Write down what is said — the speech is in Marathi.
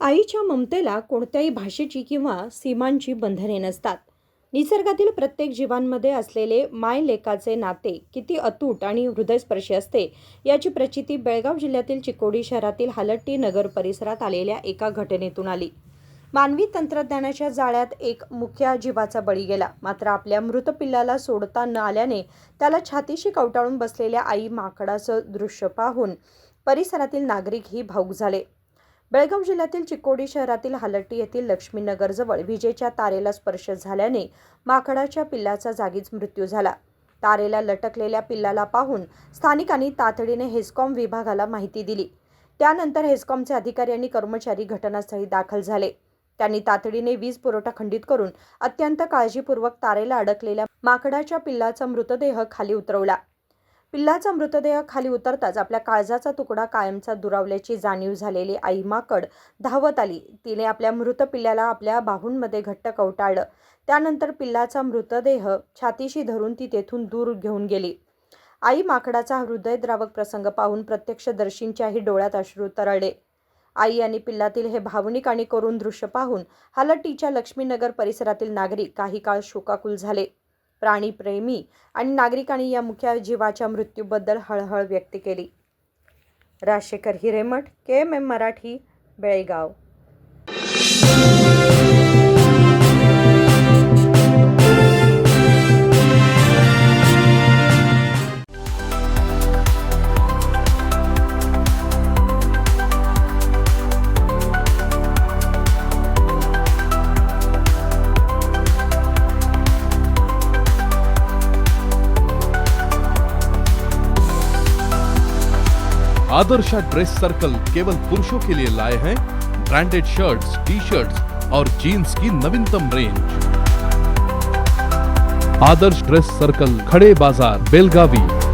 आईच्या ममतेला कोणत्याही भाषेची किंवा सीमांची बंधने नसतात. निसर्गातील प्रत्येक जीवांमध्ये असलेले माय-लेकाचे नाते किती अतूट आणि हृदयस्पर्शी असते, याची प्रचिती बेळगाव जिल्ह्यातील चिकोडी शहरातील हालट्टी नगर परिसरात आलेल्या एका घटनेतून आली. मानवी तंत्रज्ञानाच्या जाळ्यात एक मुक्या जीवाचा बळी गेला. मात्र आपल्या मृत पिल्लाला सोडता न आल्याने त्याला छातीशी कवटाळून बसलेल्या आई माकडाचं दृश्य पाहून परिसरातील नागरिकही भावुक झाले. बेळगाव जिल्ह्यातील चिकोडी शहरातील हालट्टी येथील लक्ष्मीनगरजवळ विजेच्या तारेला स्पर्श झाल्याने माकडाच्या पिल्लाचा जागीच मृत्यू झाला. तारेला लटकलेल्या पिल्लाला पाहून स्थानिकांनी तातडीने हेस्कॉम विभागाला माहिती दिली. त्यानंतर हेस्कॉमचे अधिकारी आणि कर्मचारी घटनास्थळी दाखल झाले. त्यांनी तातडीने वीज पुरवठा खंडित करून अत्यंत काळजीपूर्वक तारेला अडकलेल्या माकडाच्या पिल्लाचा मृतदेह खाली उतरवला. पिल्लाचा मृतदेह खाली उतरताच आपल्या काळजाचा तुकडा कायमचा दुरावल्याची जाणीव झालेली आई माकड धावत आली. तिने आपल्या मृत पिल्लाला आपल्या बाहूंमध्ये घट्ट कवटाळलं. त्यानंतर पिल्लाचा मृतदेह छातीशी धरून ती तेथून दूर घेऊन गेली. आई माकडाचा हृदयद्रावक प्रसंग पाहून प्रत्यक्षदर्शींच्याही डोळ्यात अश्रू तरळले. आई आणि पिल्लातील हे भावनिक आणि करुण दृश्य पाहून हालट्टीच्या लक्ष्मीनगर परिसरातील नागरिक काही काळ शोकाकुल झाले. प्राणीप्रेमी आणि नागरिकांनी या मुक्या जीवाच्या मृत्यूबद्दल हळहळ व्यक्त केली. Rajshekhar Hiremath, KMM Marathi, Belgaum. Adarsha dress circle केवल पुरुषों के लिए लाए हैं ब्रांडेड शर्ट्स, टी-शर्ट्स और जीन्स की नवीनतम रेंज। आदर्श ड्रेस सर्कल, खड़े बाजार, बेलगावी।